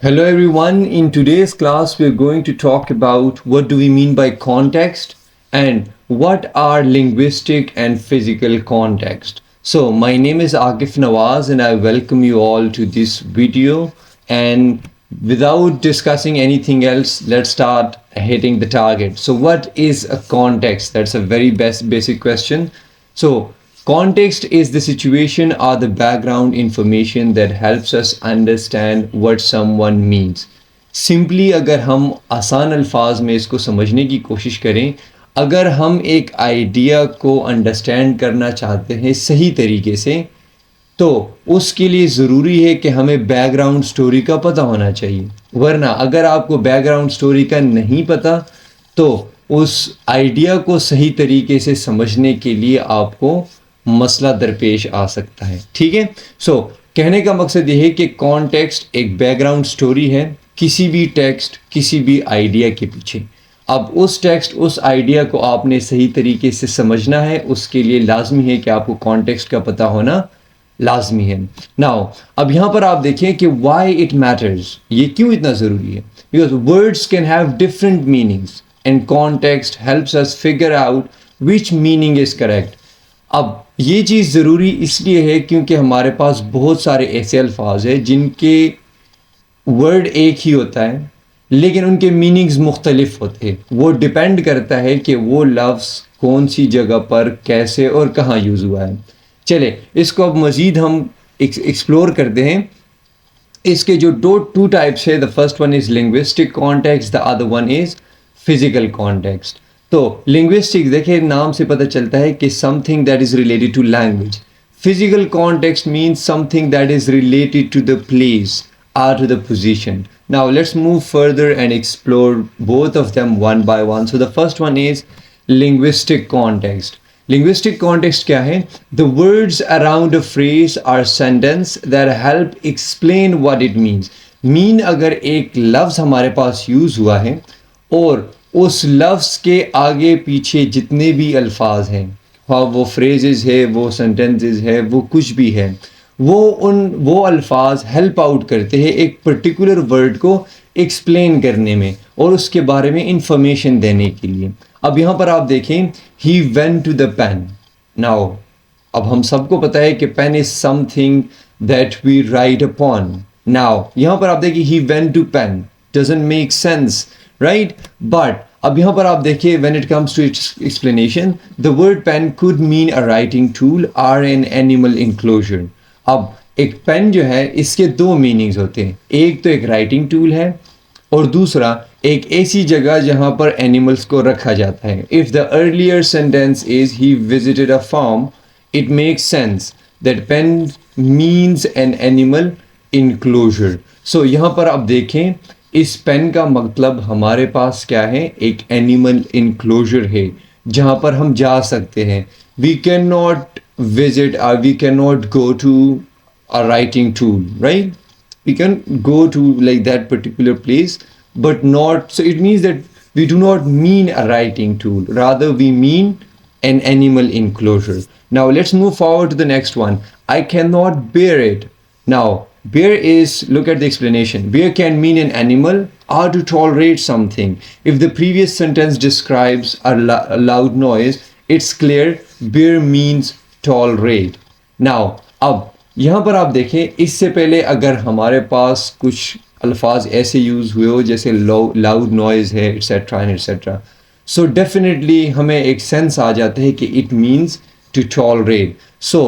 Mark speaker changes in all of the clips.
Speaker 1: Hello everyone, in today's class we're going to talk about what do we mean by context and what are linguistic and physical context. So my name is Akif Nawaz and I welcome you all to this video, and without discussing anything else, let's start hitting the target. So what is a context? That's a very basic question. So context is the situation or the background information that helps us understand what someone means. Simply अगर हम आसान अल्फाज में इसको समझने की कोशिश करें, अगर हम एक आइडिया को अंडरस्टैंड करना चाहते हैं सही तरीके से, तो उसके लिए ज़रूरी है कि हमें बैकग्राउंड स्टोरी का पता होना चाहिए। वरना अगर आपको बैकग्राउंड स्टोरी का नहीं पता, तो उस आइडिया को सही तरीके से समझने के लिए आपको मसला दरपेश आ सकता है। ठीक है, सो कहने का मकसद ये है कि कॉन्टेक्स्ट एक बैकग्राउंड स्टोरी है किसी भी टेक्स्ट, किसी भी आइडिया के पीछे। अब उस टेक्स्ट, उस आइडिया को आपने सही तरीके से समझना है, उसके लिए लाजमी है कि आपको कॉन्टेक्स्ट का पता होना लाजमी है। नाउ अब यहाँ पर आप देखें कि वाई इट मैटर्स, ये क्यों इतना ज़रूरी है? Because words can have different meanings and context helps us figure out which meaning is correct. अब ये चीज़ ज़रूरी इसलिए है क्योंकि हमारे पास बहुत सारे ऐसे अल्फाज हैं जिनके वर्ड एक ही होता है लेकिन उनके मीनिंग्स मुख्तलिफ होते हैं। वो डिपेंड करता है कि वो लफ्ज़ कौन सी जगह पर, कैसे और कहाँ यूज़ हुआ है। चले इसको अब मज़ीद हम एक्सप्लोर करते हैं। इसके जो टू टाइप्स है, the first one is linguistic context, the other one is physical context. तो लिंग्विस्टिक देखिए नाम से पता चलता है कि something that is related to language. Physical context means something that is related to the place or to the position. Now let's move further and explore both of them one by one. So the first one is linguistic context. Linguistic context क्या है? The words around a phrase or sentence that help explain what it means. Mean अगर एक लफ्ज़ हमारे पास use हुआ है और उस लफ्ज़ के आगे पीछे जितने भी अल्फाज हैं, हाँ वो फ्रेजेस है, वो सेंटेंसेस है, वो कुछ भी है, वो अल्फाज हेल्प आउट करते हैं एक पर्टिकुलर वर्ड को एक्सप्लेन करने में और उसके बारे में इंफॉर्मेशन देने के लिए। अब यहाँ पर आप देखें, he went to the pen. Now अब हम सबको पता है कि pen is something that we write upon. Now यहाँ पर आप देखिए, he went to pen doesn't make sense, right? But अब यहाँ पर आप देखिए, when it comes to its explanation, the word pen could mean a writing tool और एन एनिमल इंक्लोजर। अब एक पेन जो है इसके दो मीनिंग्स होते हैं, एक तो एक राइटिंग टूल है और दूसरा एक ऐसी जगह जहां पर एनिमल्स को रखा जाता है। If the earlier sentence is he visited a farm, it makes sense that pen means an animal enclosure. So यहाँ पर आप देखें, इस पेन का मतलब हमारे पास क्या है? एक एनिमल इनक्लोजर है जहाँ पर हम जा सकते हैं। We can not visit or we cannot go to a writing tool, right? We can go to like that particular place, but not, so it means that we do not mean a writing tool, rather we mean an animal enclosure. Now let's move forward to the next one. I cannot bear it. Now bear is, look at the explanation. Bear can mean an animal or to tolerate something. If the previous sentence describes a loud noise, it's clear bear means tolerate. Now अब यहाँ पर आप देखें, इससे पहले अगर हमारे पास कुछ अल्फाज ऐसे यूज़ हुए हो जैसे लाउड नॉइज़ है etcetera and etcetera, so definitely हमें एक सेंस आ जाता है कि it means to tolerate. So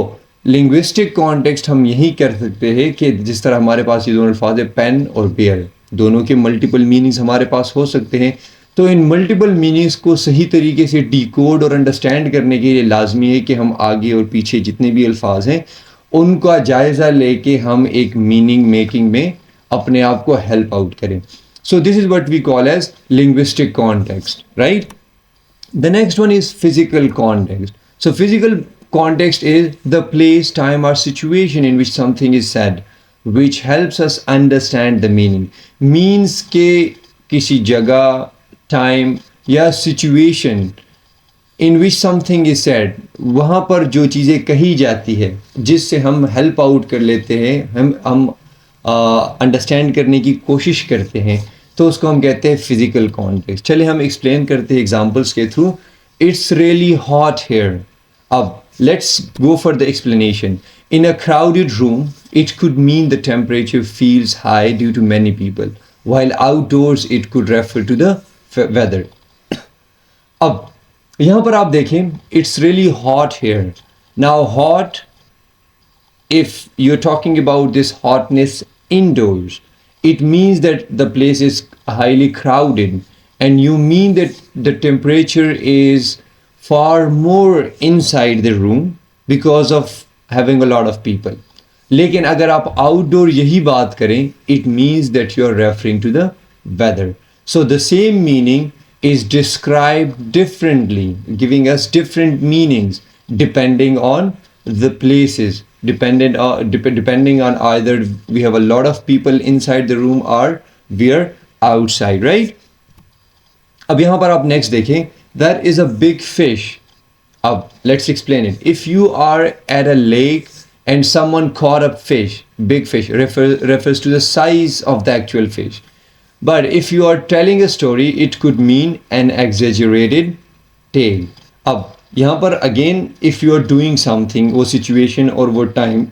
Speaker 1: linguistic context हम यही कर सकते हैं कि जिस तरह हमारे पास ये दोनों अल्फाज है पेन और बेयर, दोनों के मल्टीपल मीनिंग्स हमारे पास हो सकते हैं। तो इन मल्टीपल मीनिंग्स को सही तरीके से डिकोड और अंडरस्टैंड करने के लिए लाजमी है कि हम आगे और पीछे जितने भी अल्फाज हैं उनका जायज़ा लेके हम एक मीनिंग मेकिंग में अपने आप को हेल्प आउट करें। So this is what we call as linguistic context, right? The next one is physical context. So physical context is the place, time और situation in which something is said which helps us understand the meaning. Means के किसी जगह, time या situation in which something is said, वहाँ पर जो चीज़ें कही जाती है जिससे हम हेल्प आउट कर लेते हैं, हम अंडरस्टैंड करने की कोशिश करते हैं तो उसको हम कहते हैं फिजिकल कॉन्टेक्स्ट. चलिए हम एक्सप्लेन करते हैं एग्जांपल्स के through. It's really hot here. अब let's go for the explanation. In a crowded room, it could mean the temperature feels high due to many people, while outdoors it could refer to the weather. अब यहाँ पर आप देखें, it's really hot here. Now hot, if you're talking about this hotness indoors, it means that the place is highly crowded, and you mean that the temperature is far more inside the room because of having a lot of people. लेकिन अगर आप outdoor यही बात करें, it means that you are referring to the weather. So the same meaning is described differently, giving us different meanings depending on the places, depending on either we have a lot of people inside the room or we are outside, right? अब यहाँ पर आप next देखें, there is a big fish. अब let's explain it. If you are at a lake and someone caught a fish, big fish refers to the size of the actual fish. But if you are telling a story, it could mean an exaggerated tale. अब यहाँ पर again, if you are doing something, वो situation और वो time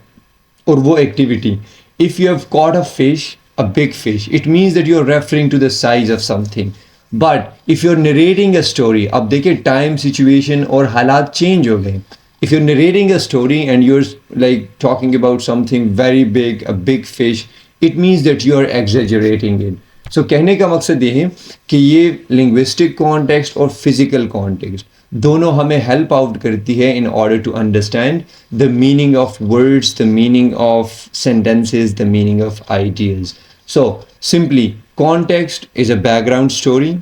Speaker 1: और वो activity, if you have caught a fish, a big fish, it means that you are referring to the size of something. But if you're narrating a story, अब देखिए time, situation और हालात change हो गए. If you're narrating a story and you're like talking about something very big, a big fish, it means that you are exaggerating it. So कहने का मकसद ये है कि ये linguistic context और physical context दोनों हमें help out करती है in order to understand the meaning of words, the meaning of sentences, the meaning of ideas. So simply context is a background story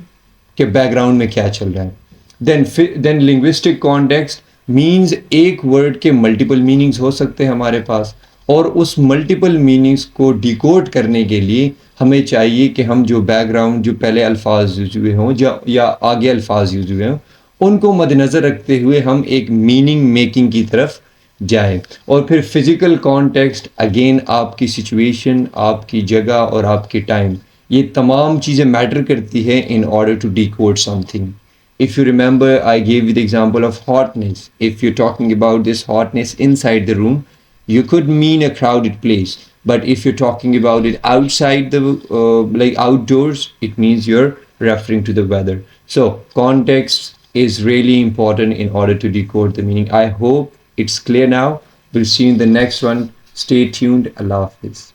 Speaker 1: कि background में क्या चल रहा है. Then linguistic context means एक word के multiple meanings हो सकते हैं हमारे पास, और उस multiple meanings को decode करने के लिए हमें चाहिए कि हम जो background, जो पहले अल्फाज यूज हुए हों या आगे अल्फाज यूज हुए हों, उनको मद्देनज़र रखते हुए हम एक मीनिंग मेकिंग की तरफ जाए. और फिर फिजिकल कॉन्टेक्स्ट अगेन आपकी सिचुएशन, आपकी जगह और आपकी टाइम, ये तमाम चीज़ें मैटर करती है in order to decode something. If you remember, I gave you the example of hotness. If you're talking about this hotness inside the room, you could mean a crowded place. But if you're talking about it outside the like outdoors, it means you're referring to the weather. So context is really important in order to decode the meaning. I hope it's clear now. We'll see you in the next one. Stay tuned. Allah Hafiz.